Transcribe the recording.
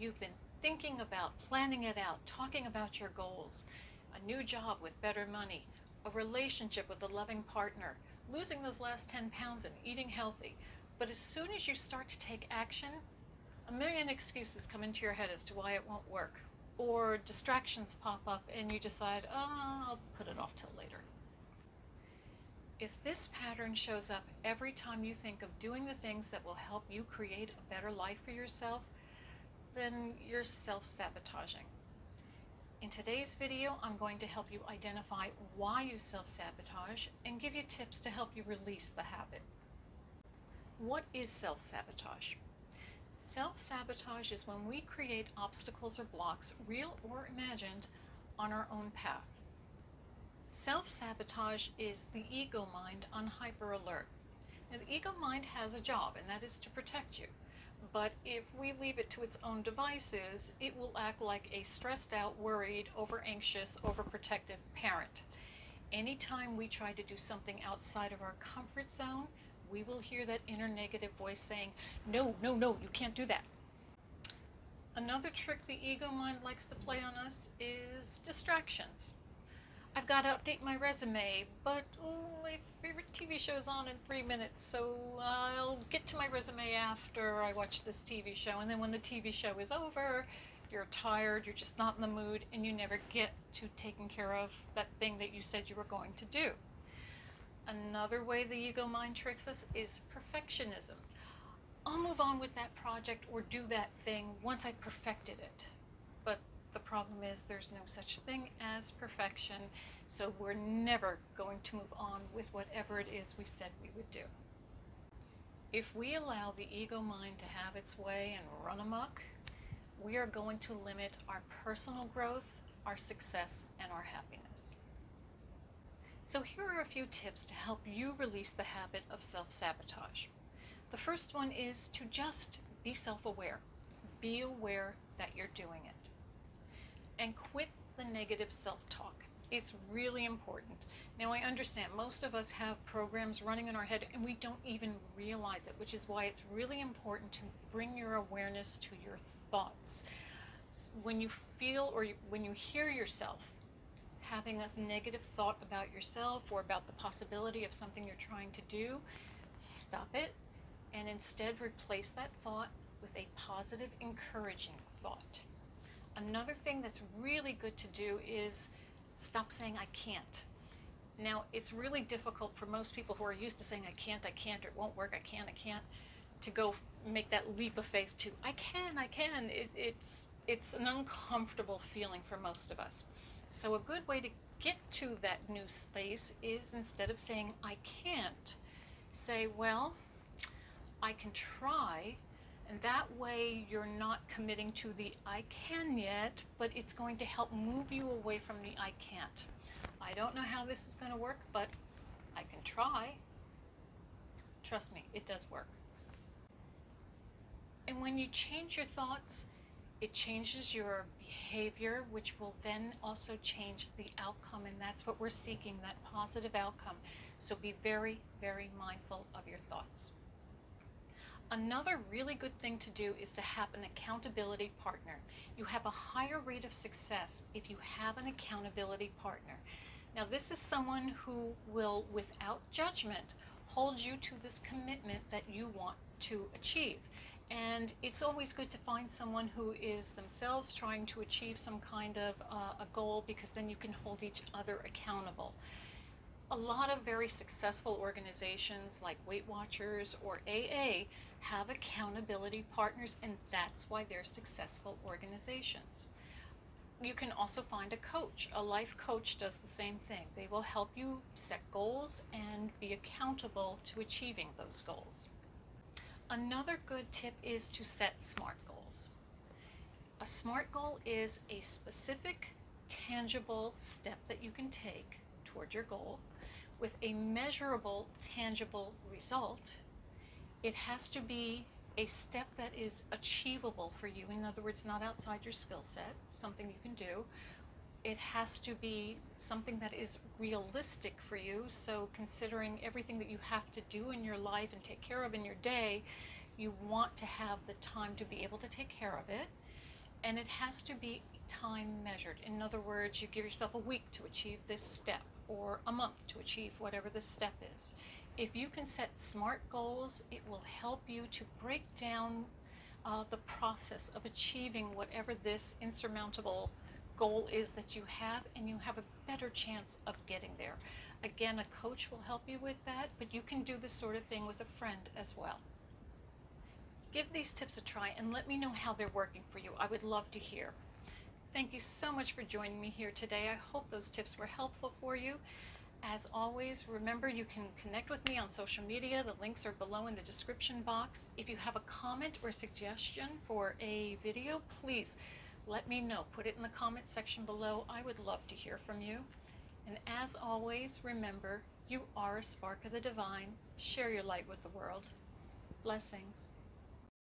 You've been thinking about, planning it out, talking about your goals, a new job with better money, a relationship with a loving partner, losing those last 10 pounds and eating healthy. But as soon as you start to take action, a million excuses come into your head as to why it won't work. Or distractions pop up and you decide, oh, I'll put it off till later. If this pattern shows up every time you think of doing the things that will help you create a better life for yourself, then you're self-sabotaging. In today's video, I'm going to help you identify why you self-sabotage and give you tips to help you release the habit. What is self-sabotage? Self-sabotage is when we create obstacles or blocks, real or imagined, on our own path. Self-sabotage is the ego mind on hyper alert. Now, the ego mind has a job, and that is to protect you. But if we leave it to its own devices, it will act like a stressed out, worried, over-anxious, overprotective parent. Anytime we try to do something outside of our comfort zone, we will hear that inner negative voice saying, no, no, no, you can't do that. Another trick the ego mind likes to play on us is distractions. I've got to update my resume, but my favorite TV show is on in 3 minutes, so I'll get to my resume after I watch this TV show. And then when the TV show is over, you're tired, you're just not in the mood, and you never get to taking care of that thing that you said you were going to do. Another way the ego mind tricks us is perfectionism. I'll move on with that project or do that thing once I perfected it. But the problem is there's no such thing as perfection, so we're never going to move on with whatever it is we said we would do. If we allow the ego mind to have its way and run amok, we are going to limit our personal growth, our success, and our happiness. So here are a few tips to help you release the habit of self-sabotage. The first one is to just be self-aware. Be aware that you're doing it. And quit the negative self-talk. It's really important. Now, I understand most of us have programs running in our head and we don't even realize it, which is why it's really important to bring your awareness to your thoughts. When you feel or when you hear yourself having a negative thought about yourself or about the possibility of something you're trying to do, stop it and instead replace that thought with a positive, encouraging thought. Another thing that's really good to do is stop saying I can't. Now, it's really difficult for most people who are used to saying I can't, or it won't work, I can't, to go make that leap of faith to I can. It's an uncomfortable feeling for most of us. So a good way to get to that new space is instead of saying I can't, say, well, I can try. And that way you're not committing to the I can yet, but it's going to help move you away from the I can't. I don't know how this is going to work, but I can try. Trust me, it does work. And when you change your thoughts, it changes your behavior, which will then also change the outcome, and that's what we're seeking, that positive outcome. So be very, very mindful of your thoughts. Another really good thing to do is to have an accountability partner. You have a higher rate of success if you have an accountability partner. Now, this is someone who will, without judgment, hold you to this commitment that you want to achieve. And it's always good to find someone who is themselves trying to achieve some kind of a goal, because then you can hold each other accountable. A lot of very successful organizations like Weight Watchers or AA have accountability partners, and that's why they're successful organizations. You can also find a coach. A life coach does the same thing. They will help you set goals and be accountable to achieving those goals. Another good tip is to set SMART goals. A SMART goal is a specific, tangible step that you can take toward your goal with a measurable, tangible result. It has to be a step that is achievable for you. In other words, not outside your skill set, something you can do. It has to be something that is realistic for you. So considering everything that you have to do in your life and take care of in your day, you want to have the time to be able to take care of it. And it has to be time measured. In other words, you give yourself a week to achieve this step, or a month to achieve whatever this step is. If you can set SMART goals, it will help you to break down the process of achieving whatever this insurmountable goal is that you have, and you have a better chance of getting there. Again, a coach will help you with that, but you can do this sort of thing with a friend as well. Give these tips a try and let me know how they're working for you. I would love to hear. Thank you so much for joining me here today. I hope those tips were helpful for you. As always, remember you can connect with me on social media. The links are below in the description box. If you have a comment or suggestion for a video, please let me know. Put it in the comment section below. I would love to hear from you. And as always, remember, you are a spark of the divine. Share your light with the world. Blessings.